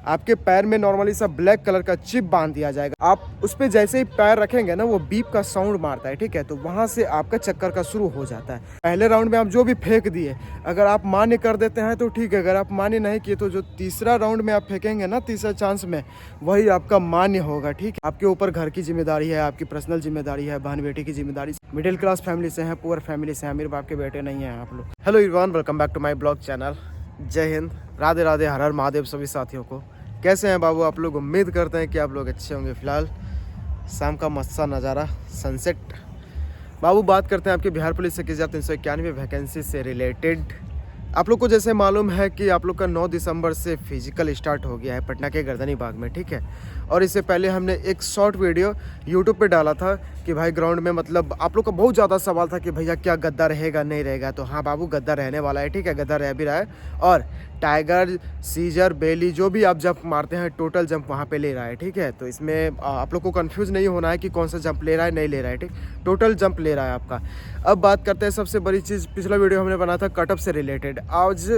आपके पैर में नॉर्मली सा ब्लैक कलर का चिप बांध दिया जाएगा। आप उस पर जैसे ही पैर रखेंगे ना वो बीप का साउंड मारता है, ठीक है। तो वहाँ से आपका चक्कर का शुरू हो जाता है। पहले राउंड में आप जो भी फेंक दिए, अगर आप मान्य कर देते हैं तो ठीक है, अगर आप मान्य नहीं किए तो जो तीसरा राउंड में आप फेंकेंगे ना, तीसरा चांस में, वही आपका मान्य होगा, ठीक है। आपके ऊपर घर की जिम्मेदारी है, आपकी पर्सनल जिम्मेदारी है, बहन बेटी की जिम्मेदारी। मिडिल क्लास फैमिली से हैं, पुअर फैमिली से हैं, अमीर बाप के बेटे नहीं हैं आप लोग। Hello everyone, welcome back to my blog channel. जय हिंद, राधे राधे, हर हर महादेव सभी साथियों को। कैसे हैं बाबू आप लोग? उम्मीद करते हैं कि आप लोग अच्छे होंगे। फिलहाल शाम का मस्त सा नज़ारा, सनसेट। बाबू बात करते हैं आपके बिहार पुलिस से 2191 वैकेंसी से रिलेटेड। आप लोग को जैसे मालूम है कि आप लोग का 9 दिसंबर से फिजिकल स्टार्ट हो गया है पटना के गर्दनी बाग में, ठीक है। और इससे पहले हमने एक शॉर्ट वीडियो यूट्यूब पे डाला था कि भाई ग्राउंड में मतलब आप लोग का बहुत ज़्यादा सवाल था कि भैया क्या गद्दा रहेगा नहीं रहेगा। तो हाँ बाबू, गद्दा रहने वाला है, ठीक है, गद्दा रह भी रहा है। और टाइगर, सीजर, बेली जो भी आप जंप मारते हैं टोटल जंप वहाँ पे ले रहा है, ठीक है। तो इसमें आप लोग को कंफ्यूज नहीं होना है कि कौन सा जंप ले रहा है नहीं ले रहा है, ठीक, टोटल जंप ले रहा है आपका। अब बात करते हैं सबसे बड़ी चीज़, पिछला वीडियो हमने बना था कटअप से रिलेटेड। आज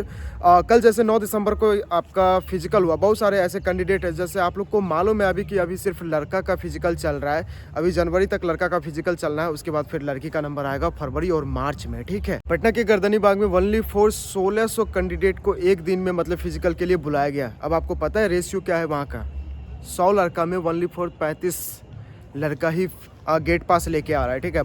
कल जैसे 9 दिसंबर को आपका फिजिकल हुआ, बहुत सारे ऐसे कैंडिडेट है, जैसे आप लोग को मालूम है अभी कि अभी सिर्फ लड़का का फिजिकल चल रहा है। अभी जनवरी तक लड़का का फिजिकल चलना है, उसके बाद फिर लड़की का नंबर आएगा फरवरी और मार्च में, ठीक है। पटना के गर्दनी बाग में ओनली फॉर 1600 कैंडिडेट को एक दिन में मतलब फिजिकल के लिए बुलाया गया। अब आपको पता है रेशियो क्या है वहाँ का? 100 लड़का में ओनली फॉर 35 लड़का ही गेट पास लेके आ रहा है, ठीक है।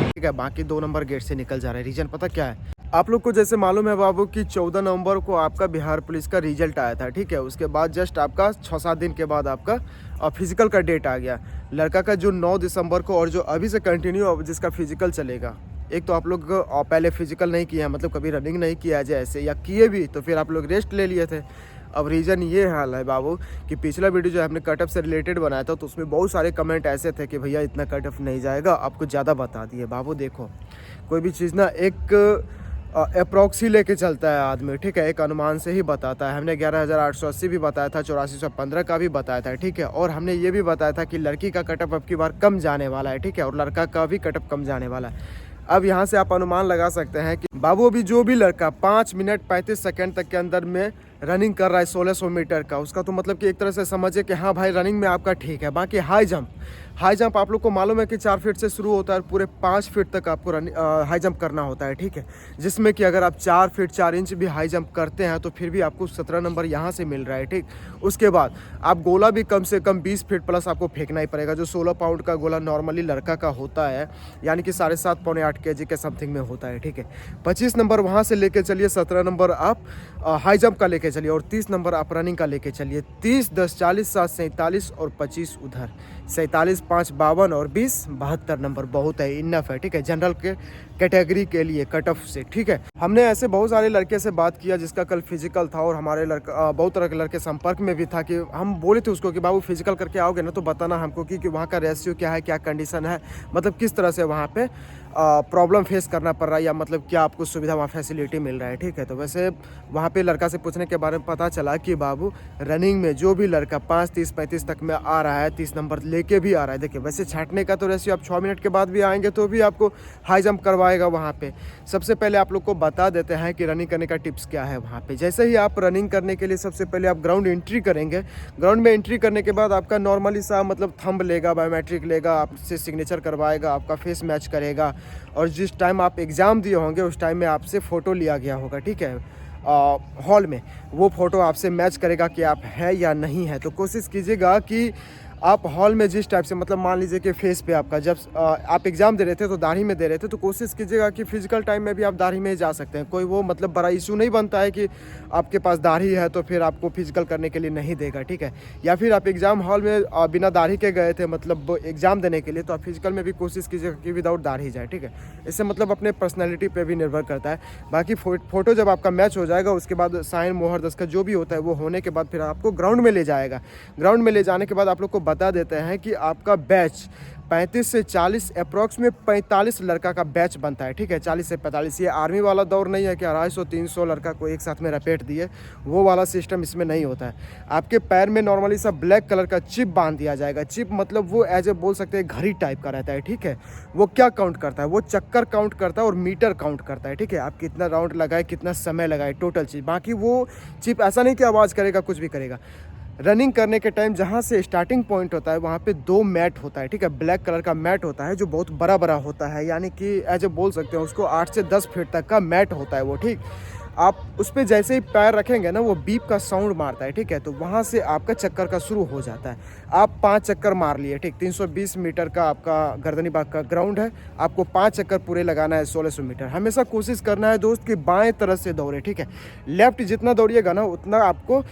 ठीक है, बाकी 2 नंबर गेट से निकल जा रहा है। रीजन पता क्या है आप लोग को? जैसे मालूम है बाबू कि 14 नवंबर को आपका बिहार पुलिस का रिजल्ट आया था, ठीक है। उसके बाद जस्ट आपका 6-7 दिन के बाद आपका फिजिकल का डेट आ गया। लड़का का जो 9 दिसंबर को और जो अभी से कंटिन्यू जिसका फिजिकल चलेगा। एक तो आप लोग पहले फिजिकल नहीं किया, मतलब कभी रनिंग नहीं किया जैसे, या किए भी तो फिर आप लोग रेस्ट ले लिए थे। अब रीज़न ये हाल है बाबू कि पिछला वीडियो जो हमने कटअप से रिलेटेड बनाया था तो उसमें बहुत सारे कमेंट ऐसे थे कि भैया इतना कटअप नहीं जाएगा, आपको ज़्यादा बता दिए। बाबू देखो, कोई भी चीज़ ना एक अप्रॉक्सी लेके चलता है आदमी, ठीक है, एक अनुमान से ही बताता है। हमने 11,880 भी बताया था, 8415 का भी बताया था, ठीक है। और हमने ये भी बताया था कि लड़की का कटअप अब की बार कम जाने वाला है, ठीक है, और लड़का का भी कटअप कम जाने वाला है। अब यहाँ से आप अनुमान लगा सकते हैं कि बाबू अभी जो भी लड़का 5 मिनट 35 सेकंड तक के अंदर में रनिंग कर रहा है 1600 मीटर का, उसका तो मतलब कि एक तरह से समझिए कि हाँ भाई रनिंग में आपका ठीक है। बाकी हाई जंप आप लोग को मालूम है कि 4 फीट से शुरू होता है और पूरे 5 फीट तक आपको हाई जंप करना होता है, ठीक है। जिसमें कि अगर आप 4 फीट 4 इंच भी हाई जंप करते हैं तो फिर भी आपको 17 नंबर यहाँ से मिल रहा है, ठीक। उसके बाद आप गोला भी कम से कम 20 फीट प्लस आपको फेंकना ही पड़ेगा। जो 16 पाउंड का गोला नॉर्मली लड़का का होता है, यानी कि 7.5 पौने 8 kg के समथिंग में होता है, ठीक है। 25 नंबर वहाँ से लेके चलिए, 17 नंबर आप हाई जंप का लेके चलिए और 30 नंबर आप रनिंग का लेके चलिए। 30, 10, 40, 7, 47 और 25 उधर, 47, 5, 52 और 20, 72 नंबर बहुत है, इनफ है, ठीक है, जनरल के कैटेगरी के लिए कट ऑफ से, ठीक है। हमने ऐसे बहुत सारे लड़के से बात किया जिसका कल फिजिकल था और हमारे बहुत तरह के लड़के संपर्क में भी था कि हम बोले थे उसको कि बाबू फिजिकल करके आओगे ना तो बताना हमको कि वहाँ का रेशियो क्या है, क्या कंडीशन है, मतलब किस तरह से वहाँ पे प्रॉब्लम फेस करना पड़ रहा है, या मतलब क्या आपको सुविधा वहाँ फैसिलिटी मिल रहा है, ठीक है। तो वैसे वहाँ पे लड़का से पूछने के बारे में पता चला कि बाबू रनिंग में जो भी लड़का 5, 30, 35 तक में आ रहा है, 30 नंबर लेके भी आ रहा है। देखिए वैसे छांटने का तो रेशियो आप 6 मिनट के बाद भी आएंगे तो भी आपको हाई जंप करवाएगा वहाँ पे। सबसे पहले आप लोग को बता देते हैं कि रनिंग करने का टिप्स क्या है वहाँ पे। जैसे ही आप रनिंग करने के लिए सबसे पहले आप ग्राउंड एंट्री करेंगे। ग्राउंड में एंट्री करने के बाद आपका नॉर्मली सा मतलब थंब लेगा, बायोमेट्रिक लेगा, आपसे सिग्नेचर करवाएगा, आपका फेस मैच करेगा। और जिस टाइम आप एग्ज़ाम दिए होंगे उस टाइम में आपसे फ़ोटो लिया गया होगा, ठीक है, हॉल में। वो फ़ोटो आपसे मैच करेगा कि आप है या नहीं है। तो कोशिश कीजिएगा कि आप हॉल में जिस टाइप से, मतलब मान लीजिए कि फेस पे आपका जब आप एग्ज़ाम दे रहे थे तो दाढ़ी में दे रहे थे, तो कोशिश कीजिएगा कि फिजिकल टाइम में भी आप दाढ़ी में ही जा सकते हैं। कोई वो मतलब बड़ा इशू नहीं बनता है कि आपके पास दाढ़ी है तो फिर आपको फिजिकल करने के लिए नहीं देगा, ठीक है। या फिर आप एग्ज़ाम हॉल में बिना दाढ़ी के गए थे मतलब एग्ज़ाम देने के लिए, तो आप फिजिकल में भी कोशिश कीजिएगा कि विदाउट दाढ़ी जाए, ठीक है। इससे मतलब अपने पर्सनैलिटी पर भी निर्भर करता है। बाकी फ़ोटो जब आपका मैच हो जाएगा उसके बाद साइन मोहर दस्तखत जो भी होता है वो होने के बाद फिर आपको ग्राउंड में ले जाएगा। ग्राउंड में ले जाने के बाद आप लोग को बता देते हैं कि आपका बैच 35 से 40 अप्रॉक्स में 45 लड़का का बैच बनता है, ठीक है। 40 से 45, ये आर्मी वाला दौर नहीं है कि 250-300 लड़का को एक साथ में रपेट दिए, वो वाला सिस्टम इसमें नहीं होता है। आपके पैर में नॉर्मली सब ब्लैक कलर का चिप बांध दिया जाएगा। चिप मतलब वो एज ए बोल सकते हैं घड़ी टाइप का रहता है, ठीक है। वो क्या काउंट करता है, वो चक्कर काउंट करता है और मीटर काउंट करता है, ठीक है। आप कितना राउंड लगाए, कितना समय लगाए, टोटल चीज़। बाकी वो चिप ऐसा नहीं कि आवाज़ करेगा, कुछ भी करेगा। रनिंग करने के टाइम जहाँ से स्टार्टिंग पॉइंट होता है वहाँ पे 2 मैट होता है, ठीक है। ब्लैक कलर का मैट होता है जो बहुत बड़ा बड़ा होता है, यानी कि एज ए बोल सकते हैं उसको 8 से 10 फीट तक का मैट होता है वो, ठीक। आप उस पर जैसे ही पैर रखेंगे ना, वो बीप का साउंड मारता है, ठीक है। तो वहाँ से आपका चक्कर का शुरू हो जाता है। आप 5 चक्कर मार लिए, ठीक। 320 मीटर का आपका गर्दनी बाग का ग्राउंड है, आपको 5 चक्कर पूरे लगाना है 1600 मीटर। हमेशा कोशिश करना है दोस्त कि बाएं तरफ से दौड़े, ठीक है। लेफ्ट जितना दौड़िएगा ना उतना आपको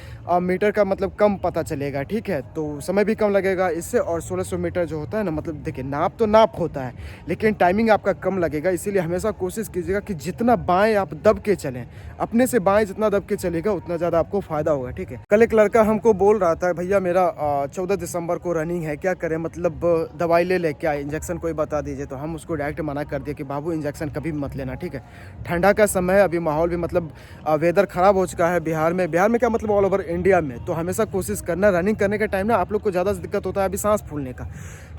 मीटर का मतलब कम पता चलेगा, ठीक है। तो समय भी कम लगेगा इससे, और 1600 मीटर जो होता है ना, मतलब देखिए नाप तो नाप होता है लेकिन टाइमिंग आपका कम लगेगा। इसीलिए हमेशा कोशिश कीजिएगा कि जितना बाएँ आप दब के चलें, अपने से बाएं जितना दब के चलेगा उतना ज़्यादा आपको फ़ायदा होगा, ठीक है। कल एक लड़का हमको बोल रहा था, भैया मेरा 14 दिसंबर को रनिंग है, क्या करें, मतलब दवाई ले क्या, इंजेक्शन कोई बता दीजिए। तो हम उसको डायरेक्ट मना कर दिया कि बाबू इंजेक्शन कभी भी मत लेना, ठीक है। ठंडा का समय है, अभी माहौल भी मतलब वेदर ख़राब हो चुका है बिहार में क्या मतलब ऑल ओवर इंडिया में। तो हमेशा कोशिश करना, रनिंग करने के टाइम ना आप लोग को ज़्यादा दिक्कत होता है अभी सांस फूलने का।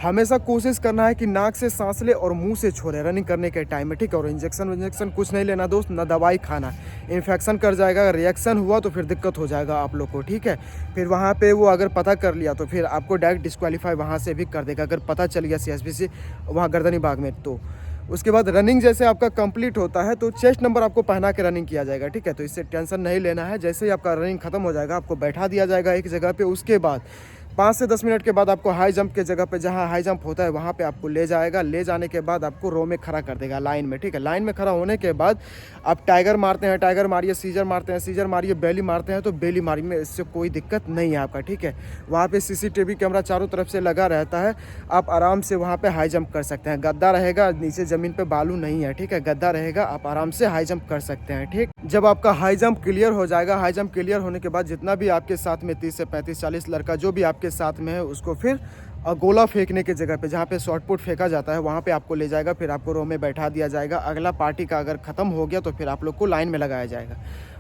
हमेशा कोशिश करना है कि नाक से सांस ले और मुँह से छोड़े रनिंग करने के टाइम में, ठीक है। और इंजेक्शन कुछ नहीं लेना दोस्त, ना दवाई खाना, इन्फेक्शन कर जाएगा, रिएक्शन हुआ तो फिर दिक्कत हो जाएगा आप लोग को, ठीक है। फिर वहाँ पे वो अगर पता कर लिया तो फिर आपको डायरेक्ट डिस्क्वालीफाई वहाँ से भी कर देगा, अगर पता चल गया CSPC वहाँ गर्दनी बाग में। तो उसके बाद रनिंग जैसे आपका कंप्लीट होता है तो चेस्ट नंबर आपको पहना के रनिंग किया जाएगा, ठीक है। तो इससे टेंशन नहीं लेना है। जैसे ही आपका रनिंग खत्म हो जाएगा आपको बैठा दिया जाएगा एक जगह पे। उसके बाद 5 से 10 मिनट के बाद आपको हाई जंप के जगह पे, जहाँ हाई जंप होता है वहाँ पे आपको ले जाएगा। ले जाने के बाद आपको रो में खड़ा कर देगा लाइन में, ठीक है। लाइन में खड़ा होने के बाद आप टाइगर मारते हैं, टाइगर मारिए, सीजर मारते हैं, सीजर मारिए, बेली मारते हैं तो बेली मारिए में, इससे कोई दिक्कत नहीं है आपका, ठीक है। वहाँ पे CCTV कैमरा चारों तरफ से लगा रहता है, आप आराम से वहाँ पे हाई जंप कर सकते हैं। गद्दा रहेगा, नीचे ज़मीन पे बालू नहीं है, ठीक है, गद्दा रहेगा, आप आराम से हाई जंप कर सकते हैं, ठीक। जब आपका हाई जंप क्लियर हो जाएगा, हाई जंप क्लियर होने के बाद जितना भी आपके साथ में 30 से 35 40 लड़का जो भी आपके साथ में है उसको फिर गोला फेंकने के जगह पे, जहाँ पे शॉर्ट पुट फेंका जाता है वहाँ पे आपको ले जाएगा। फिर आपको रो में बैठा दिया जाएगा। अगला पार्टी का अगर ख़त्म हो गया तो फिर आप लोग को लाइन में लगाया जाएगा।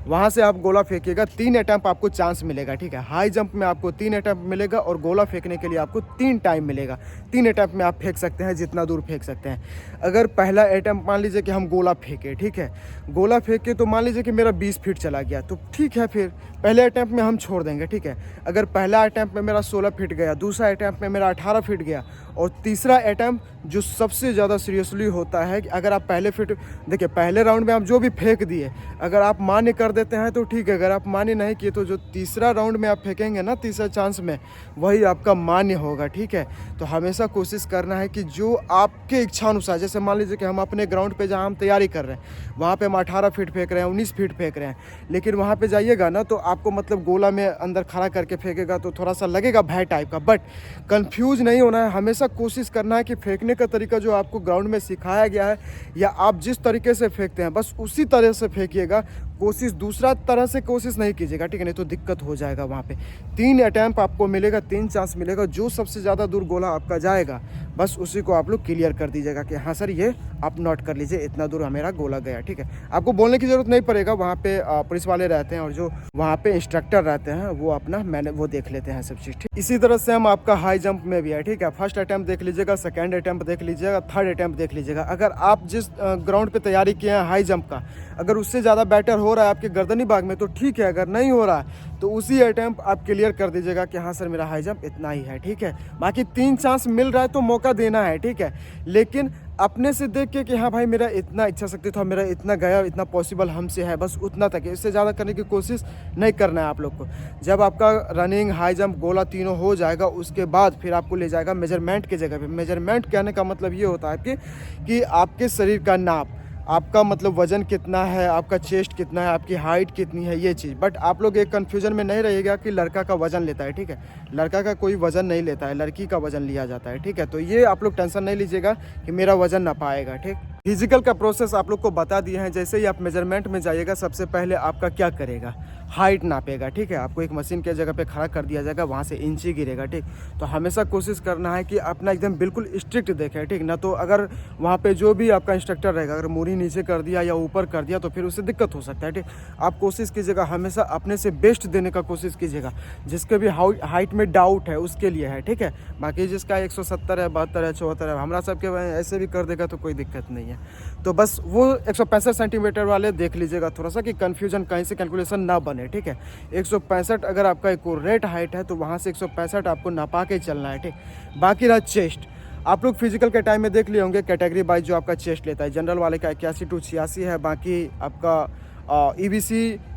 वहाँ से आप गोला फेंकिएगा, 3 अटैम्प आपको चांस मिलेगा, ठीक है। हाई जंप में आपको 3 अटैम्प मिलेगा और गोला फेंकने के लिए आपको 3 टाइम मिलेगा। 3 अटैम्प में आप फेंक सकते हैं, जितना दूर फेंक सकते हैं। अगर पहला अटैम्प मान लीजिए कि हम गोला फेंके, ठीक है, गोला फेंक के तो मान लीजिए कि मेरा 20 फीट चला गया तो ठीक है, फिर पहले अटैम्प में हम छोड़ देंगे, ठीक है। अगर पहला अटैम्प में मेरा 16 फीट गया, दूसरा अटैम्प में मेरा 18 फीट गया, और तीसरा अटैम्प जो सबसे ज़्यादा सीरियसली होता है कि अगर आप पहले फीट, देखिए पहले राउंड में आप जो भी फेंक दिए अगर आप मान्य कर देते हैं तो ठीक है, अगर आप मान्य नहीं किए तो जो तीसरा राउंड में आप फेंकेंगे ना, तीसरा चांस में, वही आपका मान्य होगा, ठीक है। तो हमेशा कोशिश करना है कि जो आपके इच्छा अनुसार, जैसे मान लीजिए कि हम अपने ग्राउंड पे जहाँ हम तैयारी कर रहे हैं वहाँ पे हम 18 फीट फेंक रहे हैं, 19 फीट फेंक रहे हैं, लेकिन वहाँ पे जाइएगा ना तो आपको मतलब गोला में अंदर खड़ा करके फेंकेगा तो थोड़ा सा लगेगा भय टाइप का, बट कंफ्यूज नहीं होना है। हमेशा कोशिश करना है कि फेंकने का तरीका जो आपको ग्राउंड में सिखाया गया है या आप जिस तरीके से फेंकते हैं बस उसी तरह से फेंकिएगा। कोशिश दूसरा तरह से कोशिश नहीं कीजिएगा, ठीक है, नहीं तो दिक्कत हो जाएगा। वहाँ पे 3 अटैम्प आपको मिलेगा, 3 चांस मिलेगा। जो सबसे ज़्यादा दूर गोला आपका जाएगा बस उसी को आप लोग क्लियर कर दीजिएगा कि हाँ सर ये आप नोट कर लीजिए, इतना दूर मेरा गोला गया, ठीक है। आपको बोलने की ज़रूरत नहीं पड़ेगा, वहाँ पे पुलिस वाले रहते हैं और जो वहाँ पे इंस्ट्रक्टर रहते हैं वो अपना वो देख लेते हैं सब चीज़, ठीक। इसी तरह से हम आपका हाई जंप में भी है, ठीक है। फर्स्ट अटैम्प देख लीजिएगा, सेकेंड अटैम्प देख लीजिएगा, थर्ड अटैम्प देख लीजिएगा। अगर आप जिस ग्राउंड पर तैयारी किए हैं हाई जंप का, अगर उससे ज़्यादा बेटर हो रहा है आपके गर्दनी बाग में तो ठीक है, अगर नहीं हो रहा है तो उसी अटैम्प आप क्लियर कर दीजिएगा कि हाँ सर मेरा हाई जंप इतना ही है, ठीक है। बाकी 3 चांस मिल रहा है तो मौका देना है, ठीक है, लेकिन अपने से देख के कि हाँ भाई मेरा इतना इच्छा शक्ति था, मेरा इतना गया, इतना पॉसिबल हमसे है, बस उतना तक है, इससे ज़्यादा करने की कोशिश नहीं करना है आप लोग को। जब आपका रनिंग, हाई जंप, गोला तीनों हो जाएगा उसके बाद फिर आपको ले जाएगा मेजरमेंट की जगह पे। मेजरमेंट कहने का मतलब ये होता है कि आपके शरीर का नाप, आपका मतलब वज़न कितना है, आपका चेस्ट कितना है, आपकी हाइट कितनी है, ये चीज़। बट आप लोग एक कन्फ्यूजन में नहीं रहिएगा कि लड़का का वज़न लेता है, ठीक है। लड़का का कोई वज़न नहीं लेता है, लड़की का वज़न लिया जाता है, ठीक है। तो ये आप लोग टेंशन नहीं लीजिएगा कि मेरा वज़न ना पाएगा, ठीक। फिजिकल का प्रोसेस आप लोग को बता दिए हैं। जैसे ही आप मेजरमेंट में जाइएगा सबसे पहले आपका क्या करेगा, हाइट नापेगा, ठीक है। आपको एक मशीन के जगह पे खड़ा कर दिया जाएगा, वहाँ से इंची गिरेगा, ठीक। तो हमेशा कोशिश करना है कि अपना एकदम बिल्कुल स्ट्रिक्ट देखें, ठीक ना। तो अगर वहाँ पे जो भी आपका इंस्ट्रक्टर रहेगा, अगर मूरी नीचे कर दिया या ऊपर कर दिया तो फिर उससे दिक्कत हो सकता है, ठीक। आप कोशिश कीजिएगा हमेशा अपने से बेस्ट देने का कोशिश कीजिएगा। जिसके भी हाइट में डाउट है उसके लिए है, ठीक है। बाकी जिसका 170 है, 72 है, 74 है, हमारा सबके ऐसे भी कर देगा तो कोई दिक्कत नहीं है। तो बस वो 165 सेंटीमीटर वाले देख लीजिएगा थोड़ा सा, कि कन्फ्यूजन कहीं से कैलकुलेशन ना बने, ठीक है। 165 अगर आपका एक्यूरेट हाइट है तो वहाँ से 165 आपको नापा के चलना है, ठीक। बाकी रहा चेस्ट, आप लोग फिजिकल के टाइम में देख लिए होंगे कैटेगरी वाइज जो आपका चेस्ट लेता है। जनरल वाले का 81 to 86 है, बाकी आपका EBC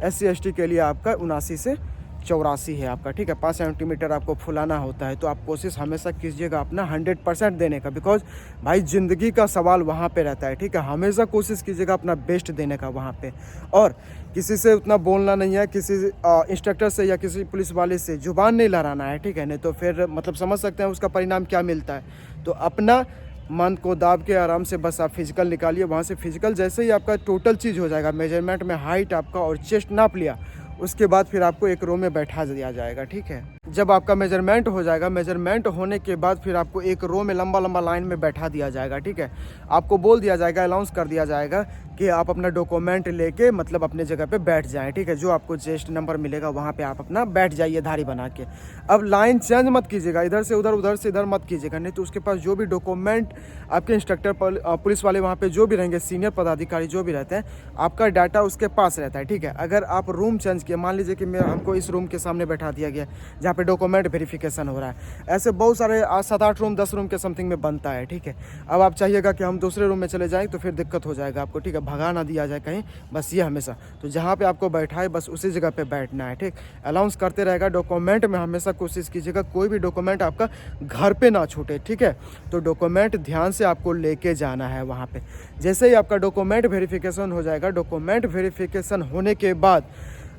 SC ST के लिए आपका 79 से 84 है आपका, ठीक है। 5 सेंटीमीटर आपको फुलाना होता है। तो आप कोशिश हमेशा कीजिएगा अपना 100% देने का, बिकॉज भाई ज़िंदगी का सवाल वहाँ पे रहता है, ठीक है। हमेशा कोशिश कीजिएगा अपना बेस्ट देने का वहाँ पे, और किसी से उतना बोलना नहीं है, किसी इंस्ट्रक्टर से या किसी पुलिस वाले से ज़ुबान नहीं लड़ाना है, ठीक है। नहीं तो फिर मतलब समझ सकते हैं उसका परिणाम क्या मिलता है। तो अपना मन को दाब के आराम से बस आप फिजिकल निकालिए। वहाँ से फिजिकल जैसे ही आपका टोटल चीज़ हो जाएगा, मेजरमेंट में हाइट आपका और चेस्ट नाप लिया, उसके बाद फिर आपको एक रो में बैठा दिया जाएगा, ठीक है। जब आपका मेजरमेंट हो जाएगा, मेजरमेंट होने के बाद फिर आपको एक रो में लंबा लंबा लाइन में बैठा दिया जाएगा, ठीक है। आपको बोल दिया जाएगा, अनाउंस कर दिया जाएगा कि आप अपना डॉक्यूमेंट लेके मतलब अपने जगह पे बैठ जाएं, ठीक है। जो आपको चेस्ट नंबर मिलेगा वहाँ पे आप अपना बैठ जाइए धारी बना के। अब लाइन चेंज मत कीजिएगा, इधर से उधर, उधर से इधर मत कीजिएगा, नहीं तो उसके पास जो भी डॉक्यूमेंट आपके इंस्ट्रक्टर पुलिस वाले वहाँ पे जो भी रहेंगे, सीनियर पदाधिकारी जो भी रहते हैं, आपका डाटा उसके पास रहता है, ठीक है। अगर आप रूम चेंज किए, मान लीजिए कि हमको इस रूम के सामने बैठा दिया गया जहाँ पे डॉक्यूमेंट वेरिफिकेशन हो रहा है, ऐसे बहुत सारे 7-8 रूम 10 रूम के समथिंग में बनता है, ठीक है। अब आप चाहिएगा कि हम दूसरे रूम में चले जाएँ तो फिर दिक्कत हो जाएगा आपको, ठीक है। भगा ना दिया जाए कहीं, बस ये हमेशा तो जहाँ पे आपको बैठाए बस उसी जगह पे बैठना है, ठीक। अनाउंस करते रहेगा। डॉक्यूमेंट में हमेशा कोशिश कीजिएगा कोई भी डॉक्यूमेंट आपका घर पे ना छूटे, ठीक है। तो डॉक्यूमेंट ध्यान से आपको लेके जाना है वहाँ पे। जैसे ही आपका डॉक्यूमेंट वेरिफिकेशन हो जाएगा, डॉक्यूमेंट वेरिफिकेशन होने के बाद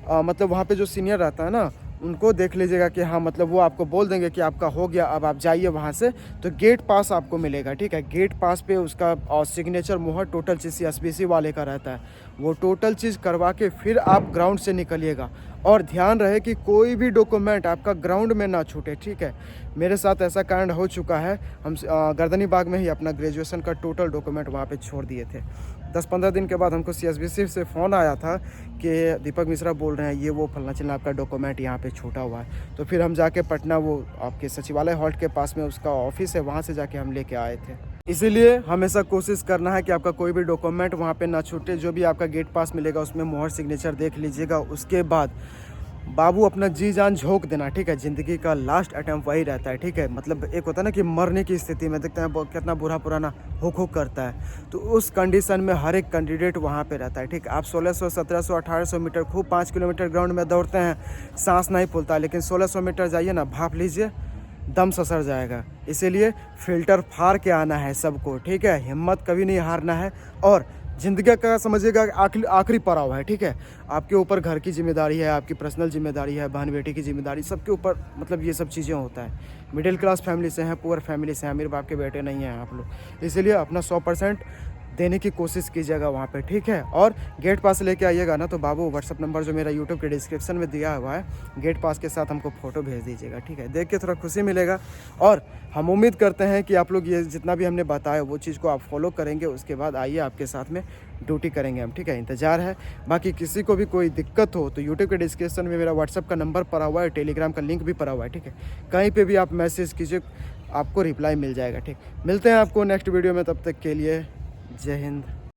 मतलब वहाँ पे जो सीनियर रहता है ना, उनको देख लीजिएगा कि हाँ मतलब वो आपको बोल देंगे कि आपका हो गया, अब आप जाइए वहाँ से। तो गेट पास आपको मिलेगा, ठीक है। गेट पास पे उसका सिग्नेचर मुहर टोटल चीज़ SBC वाले का रहता है, वो टोटल चीज़ करवा के फिर आप ग्राउंड से निकलिएगा। और ध्यान रहे कि कोई भी डॉक्यूमेंट आपका ग्राउंड में ना छूटे, ठीक है। मेरे साथ ऐसा कांड हो चुका है। हम गर्दनी बाग में ही अपना ग्रेजुएशन का टोटल डॉक्यूमेंट वहाँ पे छोड़ दिए थे। 10-15 दिन के बाद हमको CSBC से फ़ोन आया था कि दीपक मिश्रा बोल रहे हैं ये वो फलना चिलना आपका डॉक्यूमेंट यहाँ पे छूटा हुआ है। तो फिर हम जाके पटना वो आपके सचिवालय हॉल्ट के पास में उसका ऑफिस है, वहाँ से जाके हम लेके आए थे। इसीलिए हमेशा कोशिश करना है कि आपका कोई भी डॉक्यूमेंट वहाँ पे ना छूटे। जो भी आपका गेट पास मिलेगा उसमें मोहर सिग्नेचर देख लीजिएगा। उसके बाद बाबू अपना जी जान झोंक देना, ठीक है। ज़िंदगी का लास्ट अटैम्प्ट वही रहता है, ठीक है। मतलब एक होता है ना कि मरने की स्थिति में देखते हैं कितना बुरा पुराना हुक करता है, तो उस कंडीशन में हर एक कैंडिडेट वहाँ पे रहता है, ठीक। आप 1600, 1700, 1800 मीटर खूब 5 किलोमीटर ग्राउंड में दौड़ते हैं, सांस नहीं फूलता, लेकिन 1600 मीटर जाइए ना, भाप लीजिए, दम ससर जाएगा। इसीलिए फिल्टर फाड़ के आना है सबको, ठीक है। हिम्मत कभी नहीं हारना है। और ज़िंदगी का समझिएगा आखिरी पड़ाव है, ठीक है। आपके ऊपर घर की जिम्मेदारी है, आपकी पर्सनल जिम्मेदारी है, बहन बेटी की जिम्मेदारी, सबके ऊपर मतलब ये सब चीज़ें होता है। मिडिल क्लास फैमिली से हैं, पुअर फैमिली से हैं, अमीर बाप के बेटे नहीं हैं आप लोग। इसीलिए अपना 100% देने की कोशिश कीजिएगा वहाँ पे, ठीक है। और गेट पास लेके आइएगा ना, तो बाबू व्हाट्सअप नंबर जो मेरा यूट्यूब के डिस्क्रिप्शन में दिया हुआ है, गेट पास के साथ हमको फ़ोटो भेज दीजिएगा, ठीक है। देख के थोड़ा खुशी मिलेगा। और हम उम्मीद करते हैं कि आप लोग ये जितना भी हमने बताया वो चीज़ को आप फॉलो करेंगे। उसके बाद आइए आपके साथ में ड्यूटी करेंगे हम, ठीक है। इंतज़ार है। बाकी किसी को भी कोई दिक्कत हो तो यूट्यूब के डिस्क्रिप्शन में मेरा व्हाट्सअप का नंबर पड़ा हुआ है, टेलीग्राम का लिंक भी पड़ा हुआ है, ठीक है। कहीं पर भी आप मैसेज कीजिए, आपको रिप्लाई मिल जाएगा, ठीक। मिलते हैं आपको नेक्स्ट वीडियो में, तब तक के लिए जय हिंद।